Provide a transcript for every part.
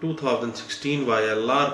2016 YLR,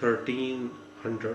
1300।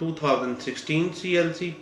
2016 CLC,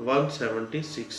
176।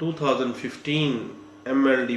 2015 MLD,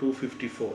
254।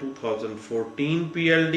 2014 PLD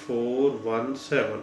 417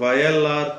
YLR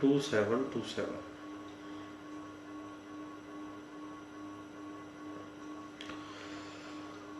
2727।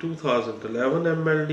2011 MLD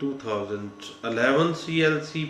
2011 CLC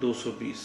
220।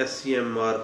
SCMR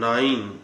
9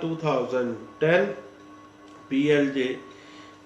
2010 PLJ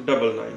99।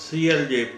CLJ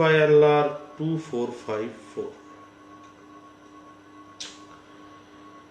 YLR 2454।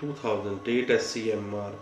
2008 SCMR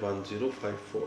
1054।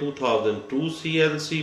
2002 CLC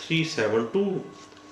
372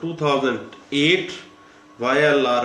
2008 YLR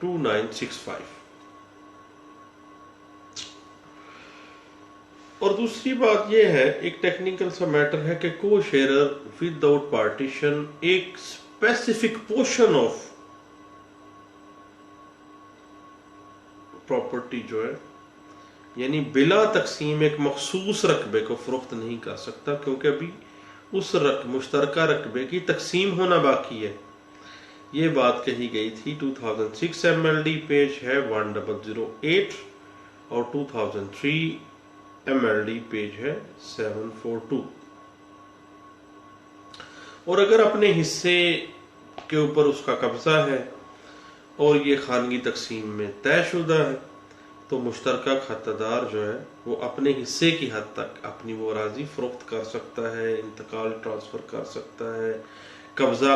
2965. اور دوسری بات یہ ہے، ایک ٹیکنیکل سا میٹر ہے کہ کو شیئرر ود آؤٹ پارٹیشن ایک اسپیسیفک پورشن آف پراپرٹی جو ہے، یعنی بلا تقسیم ایک مخصوص رقبے کو فروخت نہیں کر سکتا، کیونکہ ابھی اس مشترکہ رقبے کی تقسیم ہونا باقی ہے. یہ بات کہی گئی تھی 2006 MLD پیج ہے 1008 اور 2003 MLD پیج ہے 742. اور اگر اپنے حصے کے اوپر اس کا قبضہ ہے اور یہ خانگی تقسیم میں طے شدہ ہے، تو مشترکہ کھاتہ دار جو ہے وہ اپنے حصے کی حد تک اپنی وہ اراضی فروخت کر سکتا ہے، انتقال ٹرانسفر کر سکتا ہے، قبضہ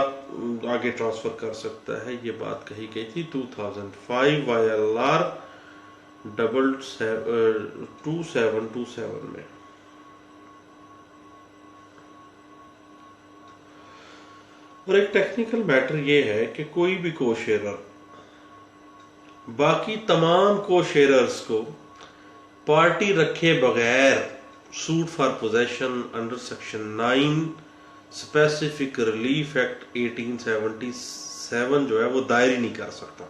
آگے ٹرانسفر کر سکتا ہے. یہ بات کہی گئی تھی 2005 YLR 2727 میں. اور ایک ٹیکنیکل میٹر یہ ہے کہ کوئی بھی کو شیئرر باقی تمام کو شیئررز کو پارٹی رکھے بغیر suit for possession under section 9 specific relief act 1877 جو ہے وہ دائر ہی نہیں کر سکتا،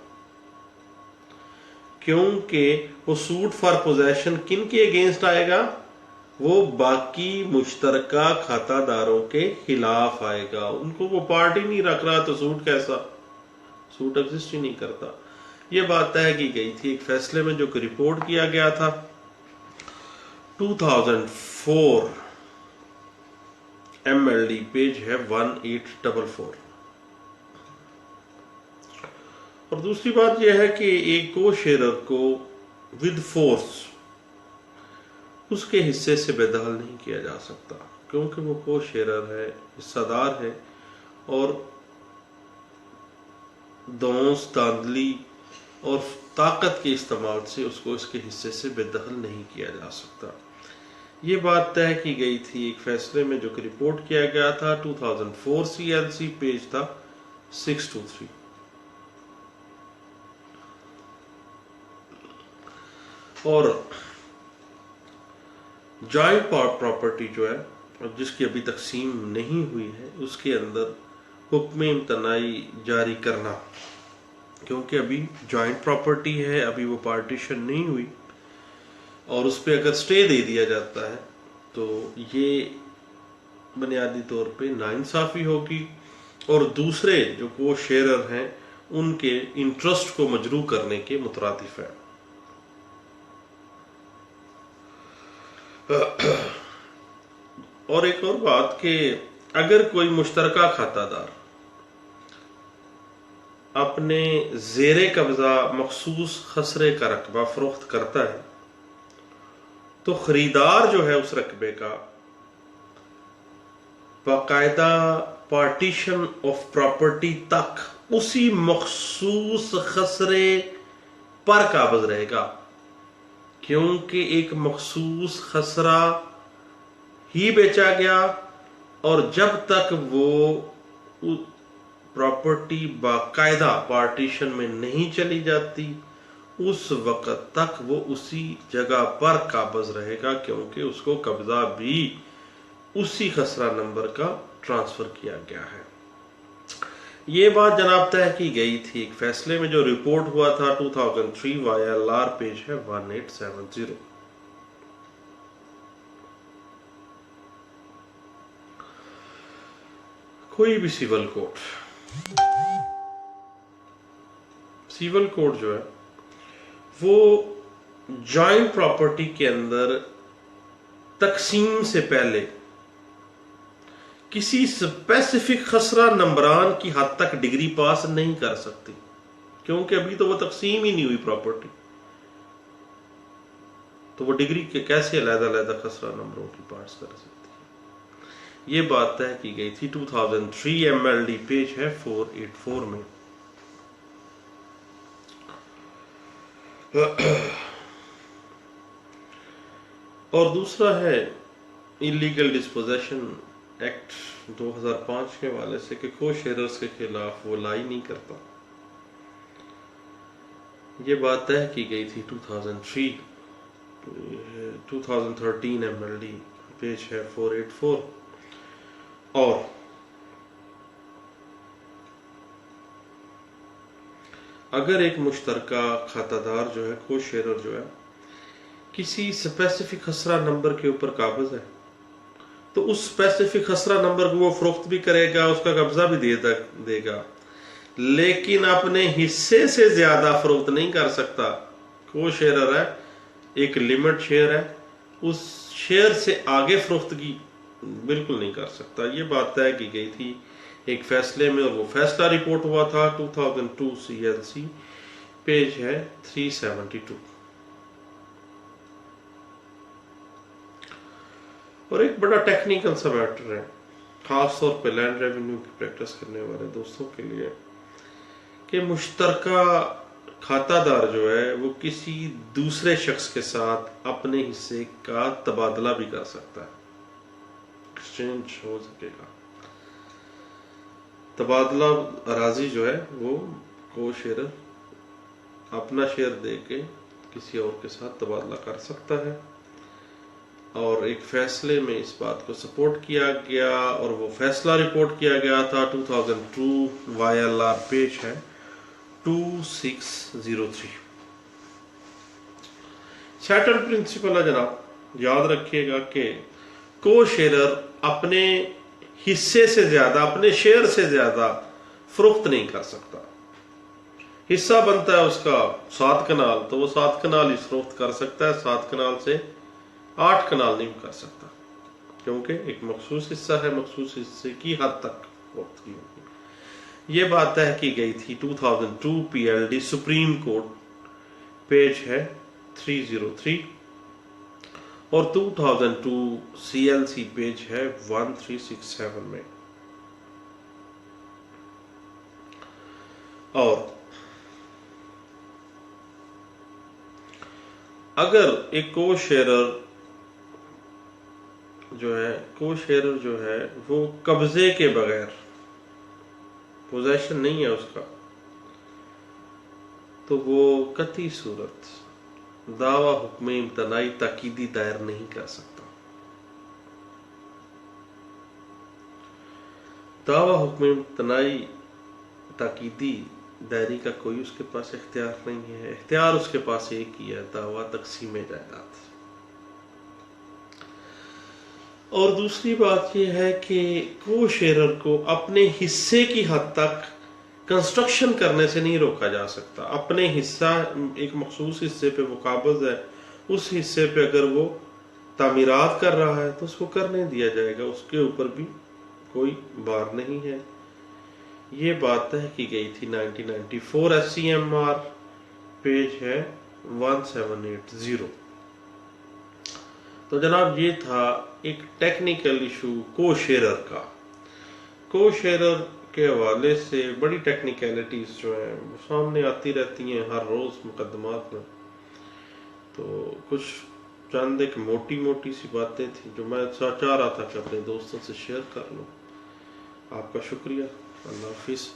کیونکہ وہ سوٹ فار پوزیشن کن کے اگینسٹ آئے گا؟ وہ باقی مشترکہ کھاتہ داروں کے خلاف آئے گا. ان کو وہ پارٹی نہیں رکھ رہا تو سوٹ کیسا؟ سوٹ ایگزسٹ ہی نہیں کرتا. یہ بات طے کی گئی تھی ایک فیصلے میں جو کہ رپورٹ کیا گیا تھا 2004 MLD پیج ہے 1844. اور دوسری بات یہ ہے کہ ایک کو شیئرر کو ود فورس اس کے حصے سے بے دخل نہیں کیا جا سکتا، کیونکہ وہ کو شیئرر ہے، حصہ دار ہے، اور دونس داندلی اور طاقت کے استعمال سے اس کو اس کے حصے سے بے دخل نہیں کیا جا سکتا. یہ بات طے کی گئی تھی ایک فیصلے میں جو کہ رپورٹ کیا گیا تھا 2004 CLC پیج تھا 623. اور جوائنٹ پراپرٹی جو ہے جس کی ابھی تقسیم نہیں ہوئی ہے، اس کے اندر حکم امتناعی جاری کرنا، کیونکہ ابھی جوائنٹ پراپرٹی ہے، ابھی وہ پارٹیشن نہیں ہوئی، اور اس پہ اگر سٹے دے دیا جاتا ہے تو یہ بنیادی طور پہ ناانصافی ہوگی اور دوسرے جو کو شیئرر ہیں ان کے انٹرسٹ کو مجروح کرنے کے مترادف ہے. اور ایک اور بات کہ اگر کوئی مشترکہ کھاتہ دار اپنے زیر قبضہ مخصوص خسرے کا رقبہ فروخت کرتا ہے تو خریدار جو ہے اس رقبے کا باقاعدہ پارٹیشن آف پراپرٹی تک اسی مخصوص خسرے پر قابض رہے گا، کیونکہ ایک مخصوص خسرہ ہی بیچا گیا، اور جب تک وہ پراپرٹی باقاعدہ پارٹیشن میں نہیں چلی جاتی اس وقت تک وہ اسی جگہ پر قابض رہے گا، کیونکہ اس کو قبضہ بھی اسی خسرہ نمبر کا ٹرانسفر کیا گیا ہے. یہ بات جناب طے کی گئی تھی ایک فیصلے میں جو رپورٹ ہوا تھا 2003 YLR پیج ہے 1870. کوئی بھی سیول کوڈ جو ہے وہ جوائنٹ پراپرٹی کے اندر تقسیم سے پہلے کسی اسپیسیفک خسرہ نمبران کی حد تک ڈگری پاس نہیں کر سکتی، کیونکہ ابھی تو وہ تقسیم ہی نہیں ہوئی پراپرٹی، تو وہ ڈگری کے کیسے علیحدہ خسرہ نمبروں کی پارٹس کر سکتی ہے. یہ بات طے کی گئی تھی 2003 MLD پیج ہے 484 میں. اور دوسرا ہے انلیگل ڈسپوزیشن ایکٹ 2005 کے حوالے سے کہ کو شیئررز کے خلاف وہ لائی نہیں کرتا. یہ بات طے کی گئی تھی 2013 MLD پیج ہے 484. اور اگر ایک مشترکہ کھاتہ دار جو ہے کو شیئرر جو ہے کسی اسپیسیفک خسرہ نمبر کے اوپر قابض ہے تو اس اسپیسیفک خسرہ نمبر کو وہ فروخت بھی کرے گا، اس کا قبضہ بھی دے گا، لیکن اپنے حصے سے زیادہ فروخت نہیں کر سکتا. کو شیئرر ہے، ایک لمٹ شیئر ہے، اس شیئر سے آگے فروختگی بالکل نہیں کر سکتا. یہ بات طے کی گئی تھی ایک فیصلے میں، اور وہ فیصلہ رپورٹ ہوا تھا 2002 CLC پیج ہے 372. اور ایک بڑا ٹیکنیکل سا میٹر ہے، خاص طور پہ لینڈ ریونیو کی پریکٹس کرنے والے دوستوں کے لیے، کہ مشترکہ کھاتہ دار جو ہے وہ کسی دوسرے شخص کے ساتھ اپنے حصے کا تبادلہ بھی کر سکتا ہے، ایکسچینج ہو سکے گا. تبادلہ اراضی جو ہے وہ کو شیئر اپنا شیئر دے کے کسی اور کے ساتھ تبادلہ کر سکتا ہے. اور ایک فیصلے میں اس بات کو سپورٹ کیا گیا، اور وہ فیصلہ رپورٹ کیا گیا تھا 2002 YLR پیج ہے 2603. سیٹل پرنسپل ہے جناب، یاد رکھیے گا کہ کو شیئرر اپنے حصے سے زیادہ، اپنے شیئر سے زیادہ فروخت نہیں کر سکتا. حصہ بنتا ہے اس کا 7 کنال، تو وہ 7 کنال ہی فروخت کر سکتا ہے، 7 کنال سے 8 کنال نہیں کر سکتا، کیونکہ ایک مخصوص حصہ ہے، مخصوص حصے کی حد تک فروخت کی ہوگی. یہ بات طے کی گئی تھی 2002 PLD سپریم کورٹ پیج ہے 303، اور 2002 CLC پیج ہے 1367 میں. اور اگر ایک کو شیئرر جو ہے وہ قبضے کے بغیر، پوزیشن نہیں ہے اس کا، تو وہ قطعی صورت دعویٰ حکم امتناعی تاکیدی دائر نہیں کر سکتا. دعویٰ حکم امتناعی تاکیدی دائری کا کوئی اس کے پاس اختیار نہیں ہے. اختیار اس کے پاس ایک ہی ہے، دعویٰ تقسیم جائیداد. اور دوسری بات یہ ہے کہ کو شیئرر کو اپنے حصے کی حد تک کنسٹرکشن کرنے سے نہیں روکا جا سکتا. اپنے حصہ، ایک مخصوص حصے پہ وہ قابض ہے، اس حصے پہ اگر وہ تعمیرات کر رہا ہے تو اس کو کرنے دیا جائے گا، اس کے اوپر بھی کوئی بار نہیں ہے. یہ بات طے کی گئی تھی 1994 SCMR پیج ہے 1780. تو جناب یہ تھا ایک ٹیکنیکل ایشو کو شیئرر کا. کو شیئرر کے حوالے سے بڑی ٹیکنیکلٹیز جو ہیں وہ سامنے آتی رہتی ہیں ہر روز مقدمات میں. تو کچھ چند ایک موٹی سی باتیں تھیں جو میں چاہ رہا تھا کہ اپنے دوستوں سے شیئر کر لوں. آپ کا شکریہ. اللہ حافظ.